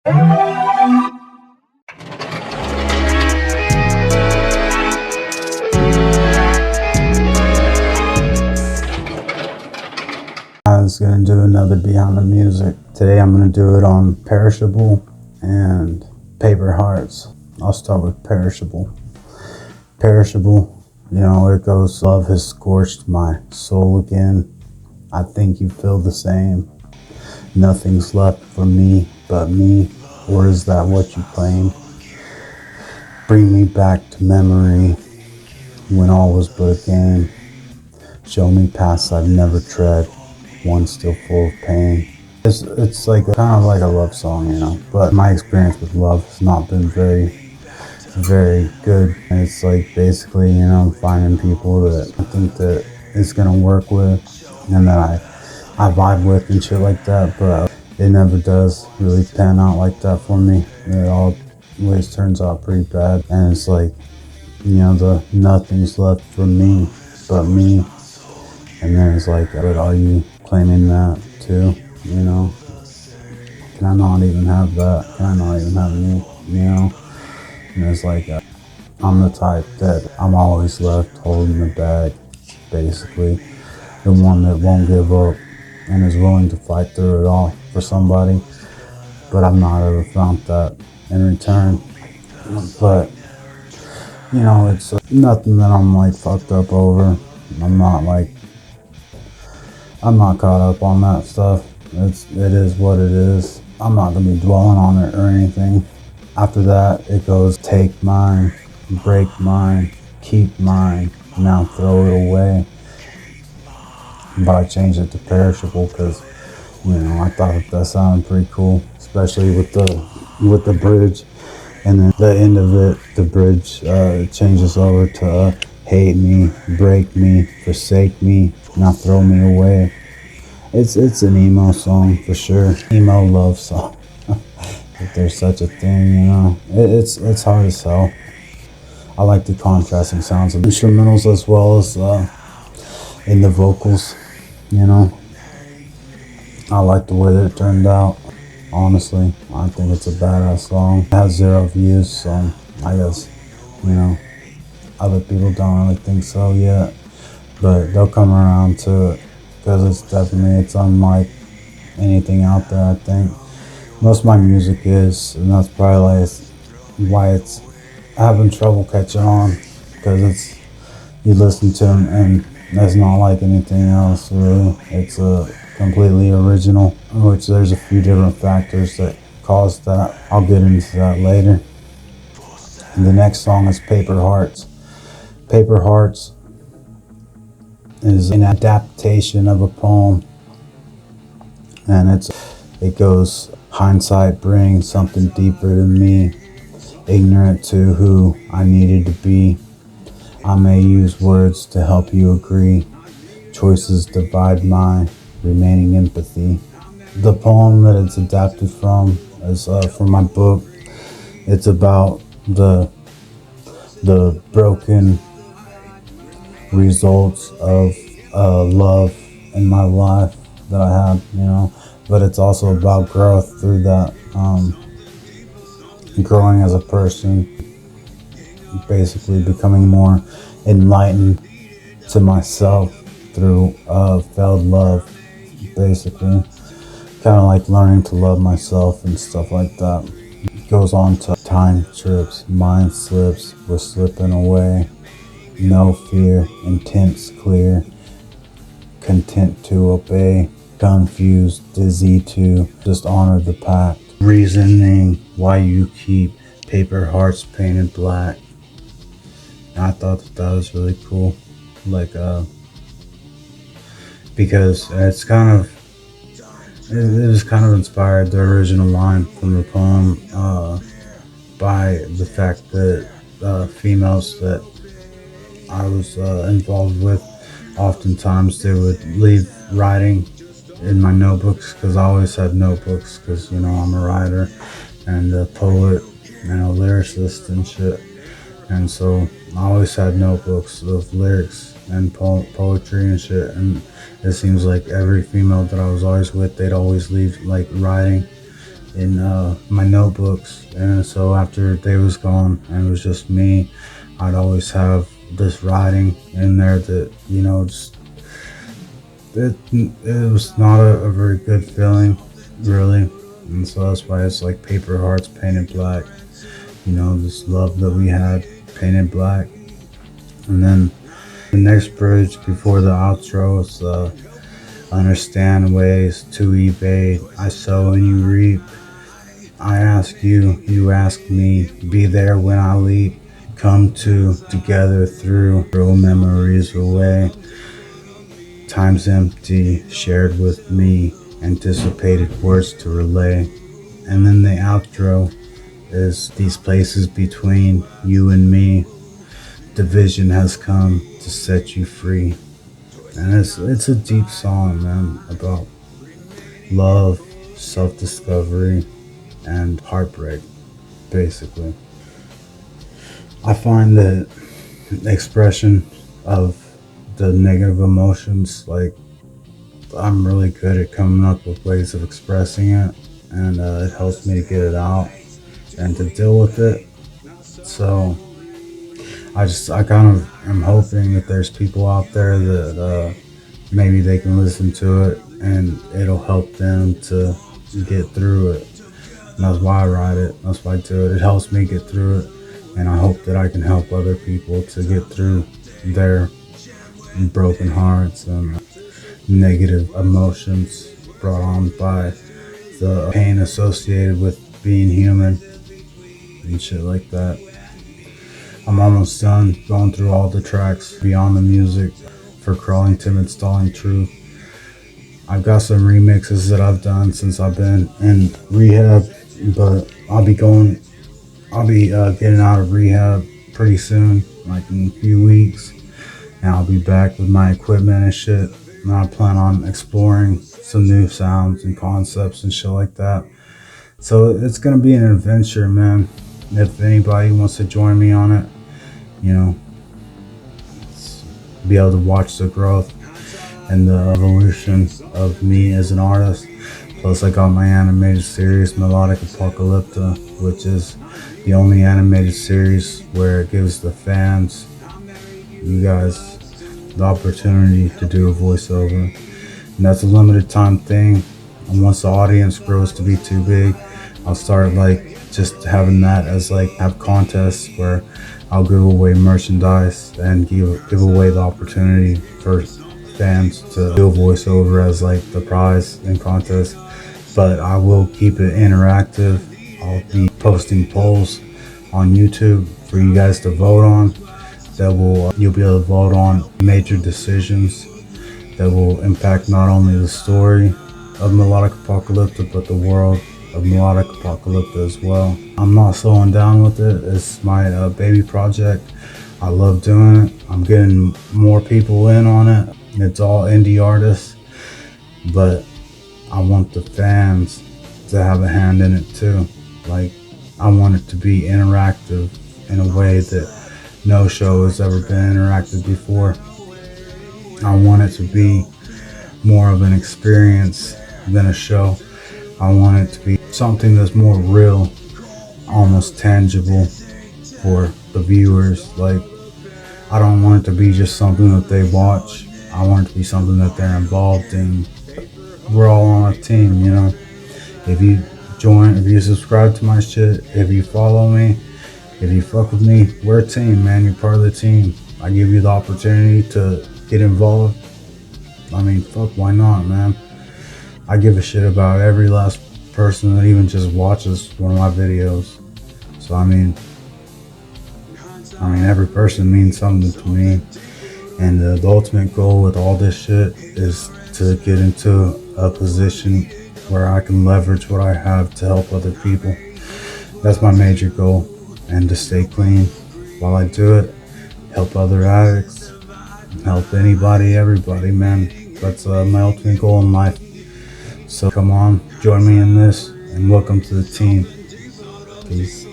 I was going to do another Beyond the Music. Today I'm going to do it on Perishable and Paper Hearts. I'll start with Perishable. Perishable, it goes, love has scorched my soul again. I think you feel the same. Nothing's left for me but me, or is that what you claim? Bring me back to memory when all was but a game. Show me paths I've never tread, one still full of pain. It's like kind of like a love song, but my experience with love has not been very good. And it's like basically, finding people that I think that it's gonna work with and that I vibe with and shit like that, but it never does really pan out like that for me. It always turns out pretty bad, and it's like, the nothing's left for me but me, and then it's like, but are you claiming that too? Can I not even have that? Can I not even have me? And it's like, I'm the type that I'm always left holding the bag, basically. The one that won't give up and is willing to fight through it all for somebody. But I've not ever found that in return. But, it's nothing that I'm like fucked up over. I'm not caught up on that stuff. It is what it is. I'm not gonna be dwelling on it or anything. After that, it goes, take mine, break mine, keep mine, now throw it away. But I changed it to Perishable because, I thought that sounded pretty cool, especially with the bridge. And then the end of it, the bridge changes over to hate me, break me, forsake me, now throw me away. It's an emo song for sure. Emo love song. If there's such a thing, it's hard as hell. I like the contrasting sounds of instrumentals as well as in the vocals. I like the way that it turned out. Honestly, I think it's a badass song. It has 0 views, so I guess, other people don't really think so yet. But they'll come around to it because it's unlike anything out there, I think. Most of my music is, and that's probably why it's having trouble catching on, because you listen to them and it's not like anything else really. It's completely original, which there's a few different factors that cause that. I'll get into that later. And the next song is Paper Hearts. Paper Hearts is an adaptation of a poem, and it goes, hindsight brings something deeper to me, ignorant to who I needed to be. I may use words to help you agree. Choices divide my remaining empathy. The poem that it's adapted from is from my book. It's about the broken results of love in my life that I had, but it's also about growth through that, growing as a person, basically becoming more enlightened to myself through failed love, basically. Kind of like learning to love myself and stuff like that. It goes on to time trips, mind slips, we're slipping away. No fear, intent's clear, content to obey, confused, dizzy to just honor the pact. Reasoning why you keep paper hearts painted black. And I thought that was really cool, because it was kind of inspired, the original line from the poem, by the fact that females that I was involved with, oftentimes they would leave writing in my notebooks, because I always had notebooks, because I'm a writer and a poet and a lyricist and shit, and so I always had notebooks of lyrics and poetry and shit. And it seems like every female that I was always with, they'd always leave writing in my notebooks. And so after they was gone and it was just me, I'd always have this writing in there that, you know, just it was not a very good feeling, really. And so that's why it's like paper hearts painted black, you know, this love that we had painted black. And then the next bridge before the outro is understand ways to evade. I sow and you reap. I ask you, you ask me. Be there when I leap. Come together through. Throw memories away. Time's empty, shared with me. Anticipated words to relay. And then the outro is these places between you and me. Division has come to set you free. And it's a deep song, man, about love, self-discovery, and heartbreak, basically. I find that the expression of the negative emotions, like, I'm really good at coming up with ways of expressing it, and it helps me to get it out and to deal with it. So I kind of am hoping that there's people out there that maybe they can listen to it and it'll help them to get through it. And that's why I write it. That's why I do it. It helps me get through it, and I hope that I can help other people to get through their broken hearts and negative emotions brought on by the pain associated with being human and shit like that. I'm almost done going through all the tracks beyond the music for Crawling Timid Stalling Truth. I've got some remixes that I've done since I've been in rehab, but I'll be getting out of rehab pretty soon, like in a few weeks, and I'll be back with my equipment and shit, and I plan on exploring some new sounds and concepts and shit like that. So it's gonna be an adventure, man. If anybody wants to join me on it, you know, be able to watch the growth and the evolution of me as an artist. Plus I got my animated series, Melodic Apocalypta, which is the only animated series where it gives the fans, you guys, the opportunity to do a voiceover. And that's a limited time thing. And once the audience grows to be too big, I'll start like just having that as like have contests where I'll give away merchandise and give away the opportunity for fans to do a voiceover as like the prize in contest. But I will keep it interactive. I'll be posting polls on YouTube for you guys to vote on. You'll be able to vote on major decisions that will impact not only the story of Melodic Apocalypta, but the world of Melodic Apocalypta as well. I'm not slowing down with it. It's my baby project. I love doing it. I'm getting more people in on it. It's all indie artists, but I want the fans to have a hand in it too. Like, I want it to be interactive in a way that no show has ever been interactive before. I want it to be more of an experience than a show. I want it to be something that's more real, almost tangible for the viewers. Like, I don't want it to be just something that they watch. I want it to be something that they're involved in. We're all on a team, you know. If you join, if you subscribe to my shit, if you follow me, if you fuck with me, we're a team, man. You're part of the team. I give you the opportunity to get involved. I mean, fuck, why not, man? I give a shit about every last person that even just watches one of my videos. So I mean, every person means something to me. And the ultimate goal with all this shit is to get into a position where I can leverage what I have to help other people. That's my major goal. And to stay clean while I do it, help other addicts, help anybody, everybody, man. That's my ultimate goal in life. So come on, join me in this, and welcome to the team. Peace.